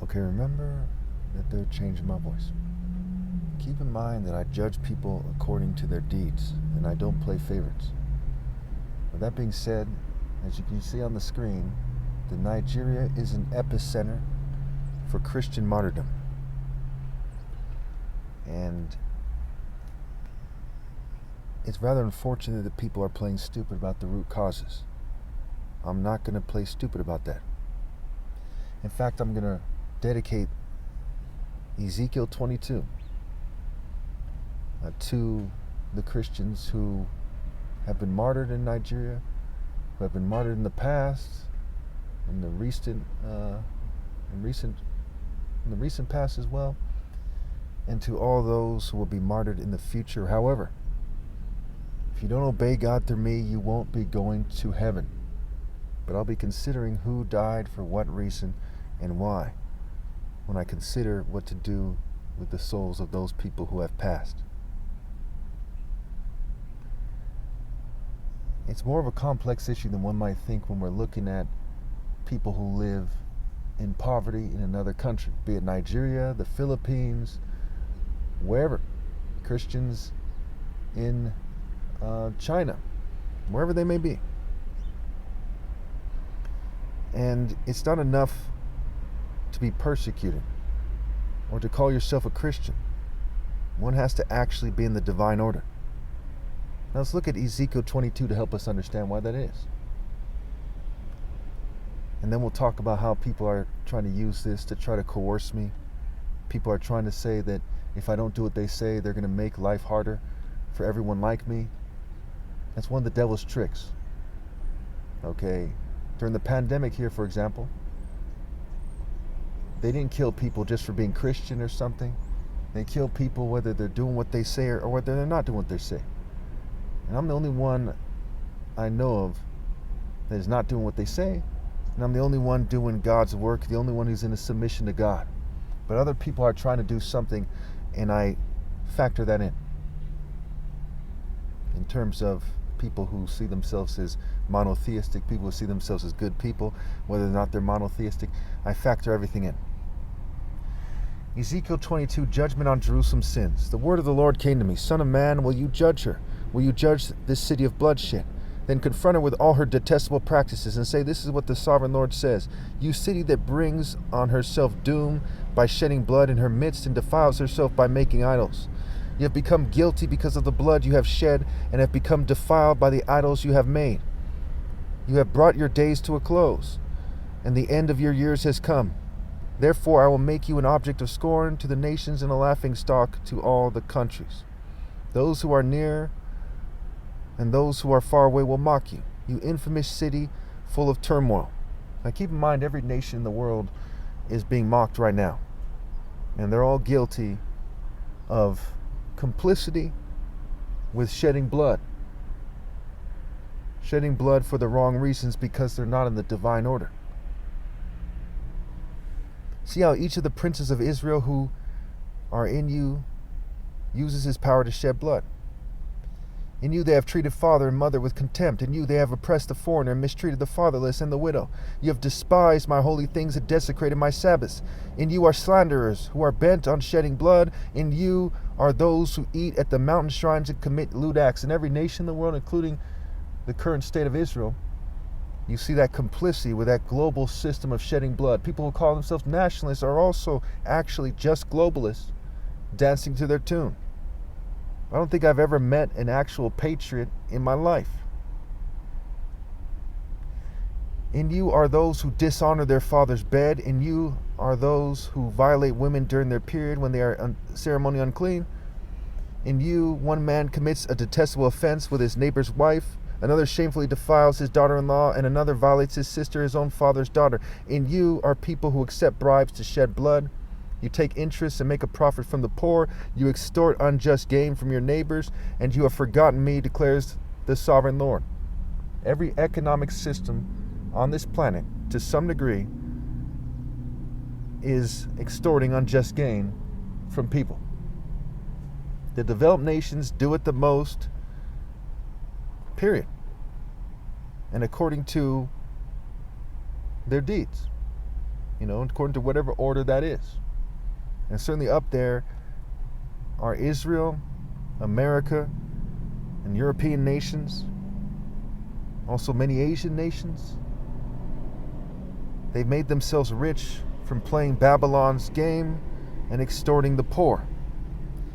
Okay, remember that they're changing my voice. Keep in mind that I judge people according to their deeds, and I don't play favorites. With that being said, as you can see on the screen, the Nigeria is an epicenter for Christian martyrdom. And it's rather unfortunate that people are playing stupid about the root causes. I'm not going to play stupid about that. In fact, I'm going to dedicate Ezekiel 22 to the Christians who have been martyred in Nigeria, who have been martyred in the past, in the recent past as well, and to all those who will be martyred in the future. However, if you don't obey God through me, you won't be going to heaven. But I'll be considering who died for what reason and why when I consider what to do with the souls of those people who have passed. It's more of a complex issue than one might think when we're looking at people who live in poverty in another country, be it Nigeria, the Philippines, wherever. Christians in China, wherever they may be. And it's not enough to be persecuted or to call yourself a Christian. One has to actually be in the divine order. Now let's look at Ezekiel 22 to help us understand why that is. And then we'll talk about how people are trying to use this to try to coerce me. People are trying to say that if I don't do what they say, they're going to make life harder for everyone like me. That's one of the devil's tricks. Okay, during the pandemic here, for example, they didn't kill people just for being Christian or something. They kill people whether they're doing what they say or whether they're not doing what they say. And I'm the only one I know of that is not doing what they say. And I'm the only one doing God's work, the only one who's in a submission to God. But other people are trying to do something, and I factor that in terms of people who see themselves as monotheistic, people who see themselves as good people, whether or not they're monotheistic. I factor everything in. Ezekiel 22, judgment on Jerusalem's sins. The word of the Lord came to me, Son of man, will you judge her? Will you judge this city of bloodshed? Then confront her with all her detestable practices and say, this is what the sovereign Lord says. You city that brings on herself doom by shedding blood in her midst and defiles herself by making idols. You have become guilty because of the blood you have shed and have become defiled by the idols you have made. You have brought your days to a close, and the end of your years has come. Therefore I will make you an object of scorn to the nations and a laughingstock to all the countries. Those who are near and those who are far away will mock you, you infamous city full of turmoil. Now keep in mind, every nation in the world is being mocked right now. And they're all guilty of complicity with shedding blood. Shedding blood for the wrong reasons because they're not in the divine order. See how each of the princes of Israel who are in you uses his power to shed blood. In you they have treated father and mother with contempt. In you they have oppressed the foreigner and mistreated the fatherless and the widow. You have despised my holy things and desecrated my Sabbaths. In you are slanderers who are bent on shedding blood. In you are those who eat at the mountain shrines and commit lewd acts. In every nation in the world, including the current state of Israel, you see that complicity with that global system of shedding blood. People who call themselves nationalists are also actually just globalists dancing to their tune. I don't think I've ever met an actual patriot in my life. In you are those who dishonor their father's bed. In you are those who violate women during their period when they are ceremonially unclean. In you, one man commits a detestable offense with his neighbor's wife. Another shamefully defiles his daughter-in-law, and another violates his sister, his own father's daughter. In you are people who accept bribes to shed blood. You take interest and make a profit from the poor. You extort unjust gain from your neighbors, and you have forgotten me, declares the sovereign Lord. Every economic system on this planet, to some degree, is extorting unjust gain from people. The developed nations do it the most, period. And according to their deeds. according to whatever order that is. And certainly up there are Israel, America, and European nations, also many Asian nations. They've made themselves rich from playing Babylon's game and extorting the poor.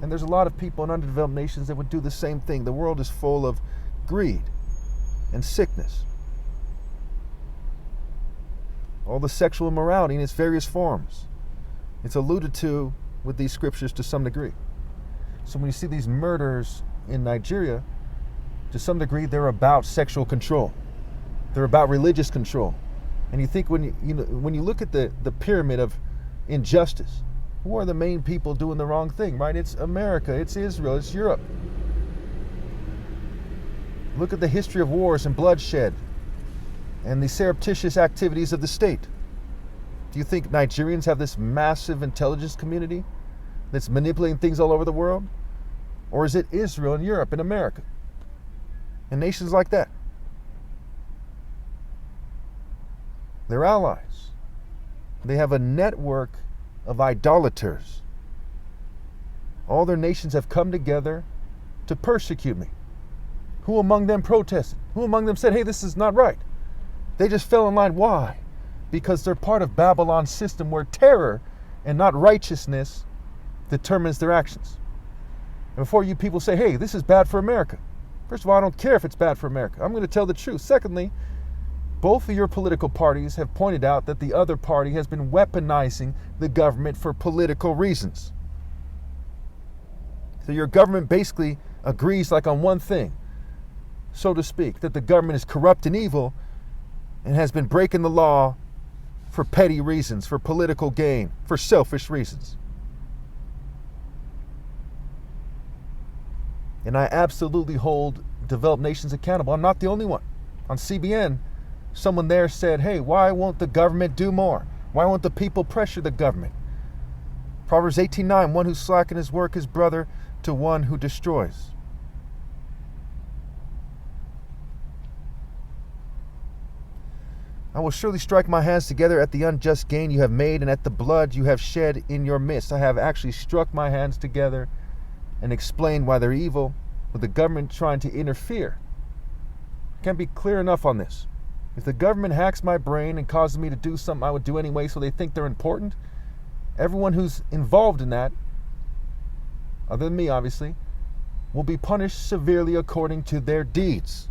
And there's a lot of people in underdeveloped nations that would do the same thing. The world is full of greed and sickness. All the sexual immorality in its various forms. It's alluded to with these scriptures to some degree. So when you see these murders in Nigeria, to some degree they're about sexual control. They're about religious control. And you think when you look at the pyramid of injustice, who are the main people doing the wrong thing, right? It's America, it's Israel, it's Europe. Look at the history of wars and bloodshed and the surreptitious activities of the state. Do you think Nigerians have this massive intelligence community that's manipulating things all over the world? Or is it Israel and Europe and America and nations like that? They're allies. They have a network of idolaters. All their nations have come together to persecute me. Who among them protested? Who among them said, hey, this is not right? They just fell in line. Why? Because they're part of Babylon's system where terror and not righteousness determines their actions. And before you people say, hey, this is bad for America. First of all, I don't care if it's bad for America. I'm going to tell the truth. Secondly, both of your political parties have pointed out that the other party has been weaponizing the government for political reasons. So your government basically agrees like on one thing, so to speak, that the government is corrupt and evil and has been breaking the law for petty reasons, for political gain, for selfish reasons. And I absolutely hold developed nations accountable. I'm not the only one. On CBN, someone there said, hey, why won't the government do more? Why won't the people pressure the government? Proverbs 18:9, one who slackens his work is brother to one who destroys. I will surely strike my hands together at the unjust gain you have made and at the blood you have shed in your midst. I have actually struck my hands together and explained why they're evil, with the government trying to interfere. Can't be clear enough on this. If the government hacks my brain and causes me to do something I would do anyway so they think they're important, everyone who's involved in that, other than me obviously, will be punished severely according to their deeds.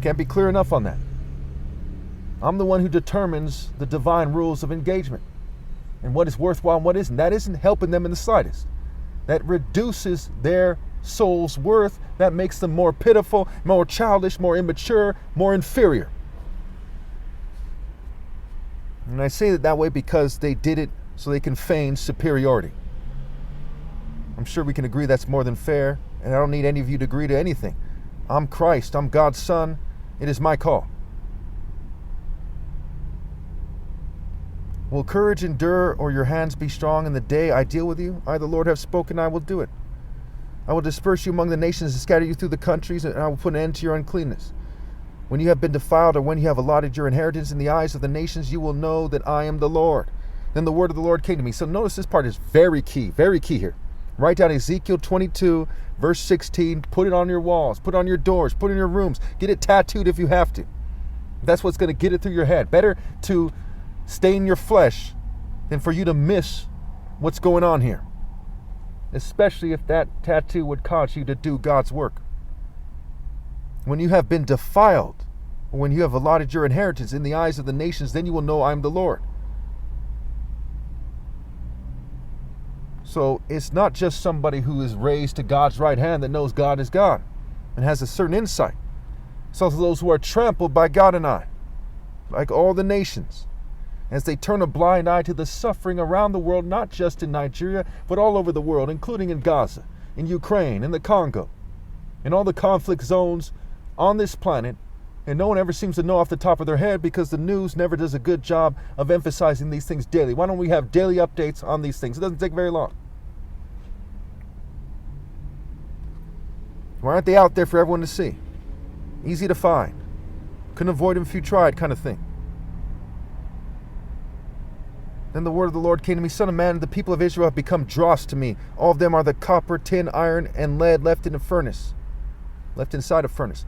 Can't be clear enough on that. I'm the one who determines the divine rules of engagement and what is worthwhile and what isn't. That isn't helping them in the slightest. That reduces their soul's worth. That makes them more pitiful, more childish, more immature, more inferior. And I say that way because they did it so they can feign superiority. I'm sure we can agree that's more than fair, and I don't need any of you to agree to anything. I'm Christ. I'm God's son. It is my call. Will courage endure, or your hands be strong in the day I deal with you? I, the Lord, have spoken, I will do it. I will disperse you among the nations and scatter you through the countries, and I will put an end to your uncleanness. When you have been defiled, or when you have allotted your inheritance in the eyes of the nations, you will know that I am the Lord. Then the word of the Lord came to me. So notice this part is very key here. Write down Ezekiel 22, verse 16. Put it on your walls, put it on your doors, put it in your rooms. Get it tattooed if you have to. That's what's going to get it through your head. Better to stain your flesh than for you to miss what's going on here. Especially if that tattoo would cause you to do God's work. When you have been defiled, or when you have allotted your inheritance in the eyes of the nations, then you will know I am the Lord. So it's not just somebody who is raised to God's right hand that knows God is God and has a certain insight. It's also those who are trampled by God and I, like all the nations, as they turn a blind eye to the suffering around the world, not just in Nigeria, but all over the world, including in Gaza, in Ukraine, in the Congo, in all the conflict zones on this planet. And no one ever seems to know off the top of their head because the news never does a good job of emphasizing these things daily. Why don't we have daily updates on these things? It doesn't take very long. Why aren't they out there for everyone to see? Easy to find. Couldn't avoid him if you tried, kind of thing. Then the word of the Lord came to me, Son of man, the people of Israel have become dross to me. All of them are the copper, tin, iron, and lead left in a furnace, left inside a furnace.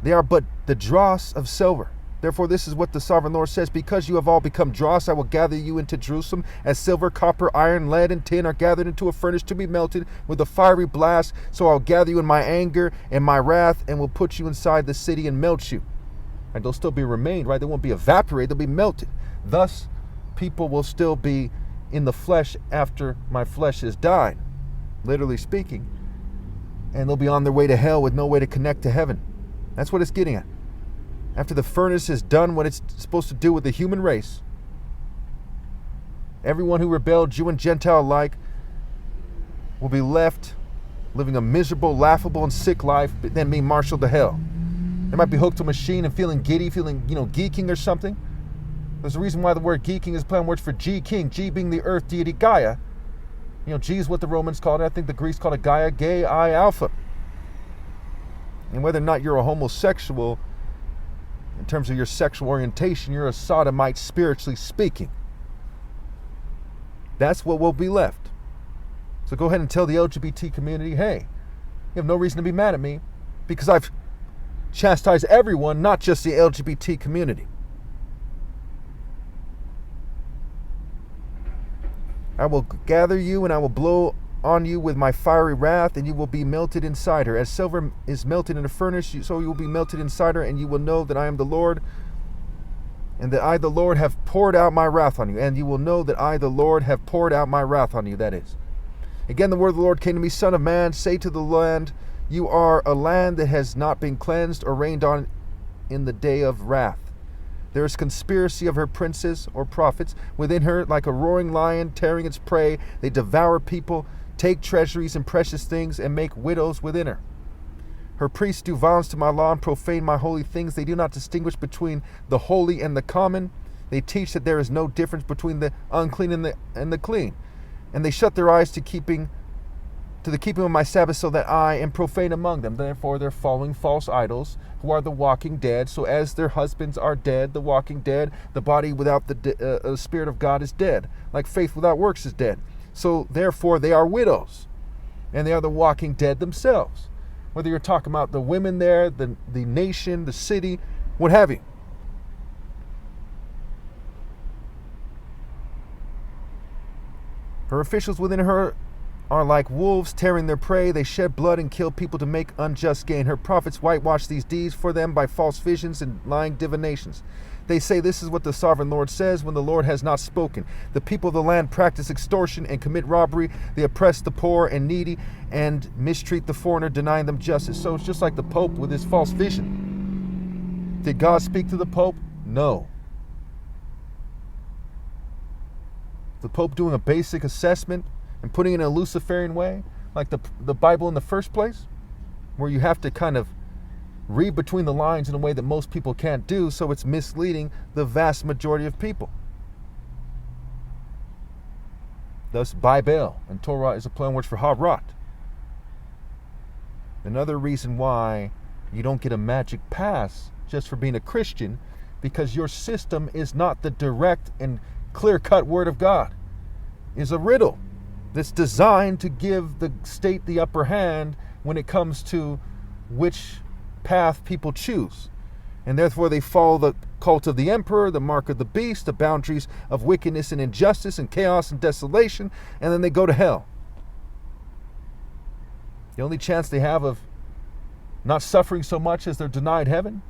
They are but the dross of silver. Therefore this is what the sovereign Lord says, because you have all become dross, I will gather you into Jerusalem, as silver, copper, iron, lead, and tin are gathered into a furnace to be melted with a fiery blast. So I'll gather you in my anger and my wrath, and will put you inside the city and melt you. And they'll still be remained, right? They won't be evaporated, they'll be melted. Thus, people will still be in the flesh after my flesh has died, literally speaking. And they'll be on their way to hell with no way to connect to heaven. That's what it's getting at. After the furnace has done what it's supposed to do with the human race, everyone who rebelled, Jew and Gentile alike, will be left living a miserable, laughable, and sick life, but then being marshaled to hell. They might be hooked to a machine and feeling giddy, feeling, geeking or something. There's a reason why the word geeking is play on words for G-King, G being the earth deity Gaia. G is what the Romans called it. I think the Greeks called it Gaia, Gay, I, Alpha. And whether or not you're a homosexual, in terms of your sexual orientation, you're a sodomite spiritually speaking. That's what will be left. So go ahead and tell the LGBT community, hey, you have no reason to be mad at me because I've chastised everyone, not just the LGBT community. I will gather you and I will blow on you with my fiery wrath, and you will be melted inside her. As silver is melted in a furnace, so you will be melted inside her, and you will know that I am the Lord, and that I, the Lord, have poured out my wrath on you. And you will know that I, the Lord, have poured out my wrath on you, that is. Again, the word of the Lord came to me, Son of man, say to the land, you are a land that has not been cleansed or rained on in the day of wrath. There is conspiracy of her princes or prophets within her, like a roaring lion tearing its prey. They devour people, take treasuries and precious things, and make widows within her. Her priests do violence to my law and profane my holy things. They do not distinguish between the holy and the common. They teach that there is no difference between the unclean and the clean. And they shut their eyes to the keeping of my Sabbath, so that I am profane among them. Therefore they're following false idols, who are the walking dead. So as their husbands are dead, the walking dead, the body without the Spirit of God is dead, like faith without works is dead. So therefore they are widows, and they are the walking dead themselves. Whether you're talking about the women there, the nation, the city, what have you. Her officials within her are like wolves tearing their prey. They shed blood and kill people to make unjust gain. Her prophets whitewash these deeds for them by false visions and lying divinations. They say, this is what the sovereign Lord says, when the Lord has not spoken. The people of the land practice extortion and commit robbery. They oppress the poor and needy and mistreat the foreigner, denying them justice. So it's just like the Pope with his false vision. Did God speak to the Pope? No. The Pope doing a basic assessment and putting it in a Luciferian way, like the Bible in the first place, where you have to kind of read between the lines in a way that most people can't do, so it's misleading the vast majority of people. Thus, Bible and Torah is a play on words for Harat. Another reason why you don't get a magic pass just for being a Christian, because your system is not the direct and clear-cut word of God. It's a riddle that's designed to give the state the upper hand when it comes to which path people choose. And therefore they follow the cult of the emperor, the mark of the beast, the boundaries of wickedness and injustice and chaos and desolation, and then they go to hell. The only chance they have of not suffering so much as they're denied heaven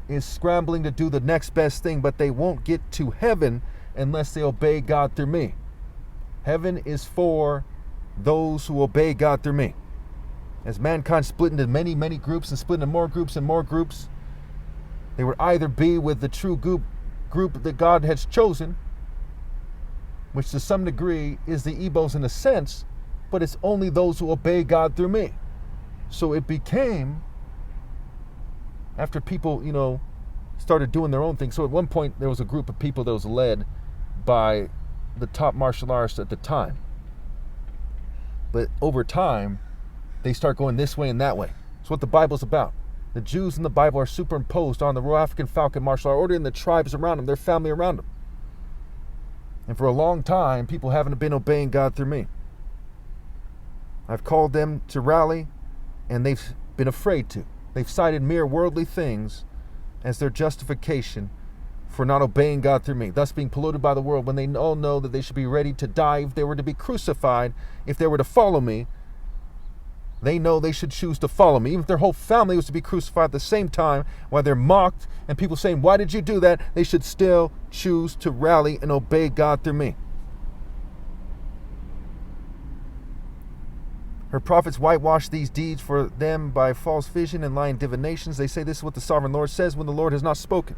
is scrambling to do the next best thing, but they won't get to heaven unless they obey God through me. Heaven is for those who obey God through me. As mankind split into many, many groups and split into more groups and more groups, they would either be with the true group that God has chosen, which to some degree is the Ebos in a sense, but it's only those who obey God through me. So it became, after people, started doing their own thing. So at one point there was a group of people that was led by the top martial artists at the time. But over time, they start going this way and that way. It's what the Bible's about. The Jews in the Bible are superimposed on the Royal African Falcon Martial Art Order and the tribes around them, their family around them. And for a long time, people haven't been obeying God through me. I've called them to rally, and they've been afraid to. They've cited mere worldly things as their justification for not obeying God through me, thus being polluted by the world, when they all know that they should be ready to die if they were to be crucified, if they were to follow me. They know they should choose to follow me. Even if their whole family was to be crucified at the same time, while they're mocked and people saying, why did you do that? They should still choose to rally and obey God through me. Her prophets whitewash these deeds for them by false vision and lying divinations. They say this is what the sovereign Lord says when the Lord has not spoken.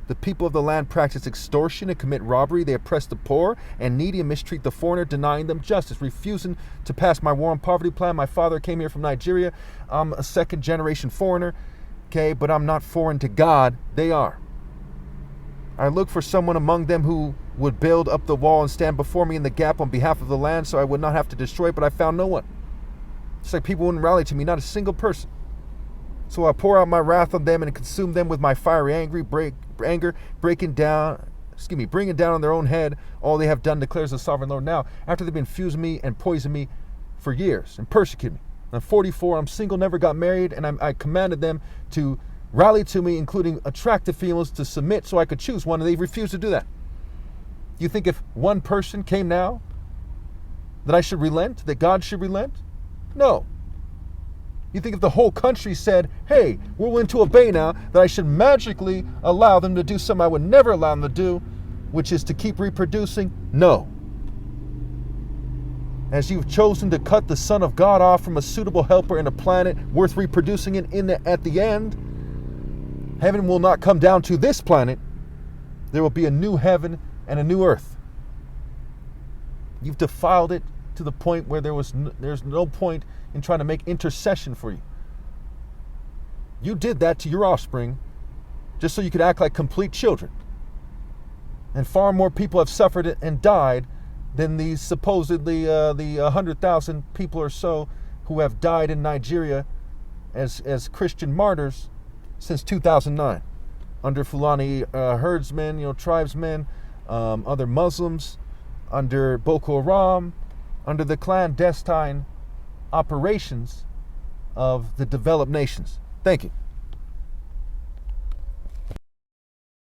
The people of the land practice extortion and commit robbery. They oppress the poor and needy and mistreat the foreigner, denying them justice, refusing to pass my war on poverty plan. My father came here from Nigeria. I'm a second-generation foreigner, okay, but I'm not foreign to God. They are. I looked for someone among them who would build up the wall and stand before me in the gap on behalf of the land so I would not have to destroy it, but I found no one. It's like people wouldn't rally to me, not a single person. So I pour out my wrath on them and consume them with my fiery anger, bringing down on their own head all they have done, declares the sovereign Lord. Now, after they've been fusing me and poisoning me for years and persecuting me, I'm 44, I'm single, never got married, and I commanded them to rally to me, including attractive females, to submit so I could choose one, and they refused to do that. You think if one person came now that I should relent, that God should relent? No. You think if the whole country said, hey, we're willing to obey now, that I should magically allow them to do something I would never allow them to do, which is to keep reproducing? No. As you've chosen to cut the Son of God off from a suitable helper in a planet worth reproducing at the end, heaven will not come down to this planet. There will be a new heaven and a new earth. You've defiled it to the point where there's no point in trying to make intercession for you. You did that to your offspring just so you could act like complete children. And far more people have suffered and died than these supposedly the 100,000 people or so who have died in Nigeria as Christian martyrs since 2009 under Fulani herdsmen, tribesmen, other Muslims, under Boko Haram, under the clandestine operations of the developed nations. Thank you.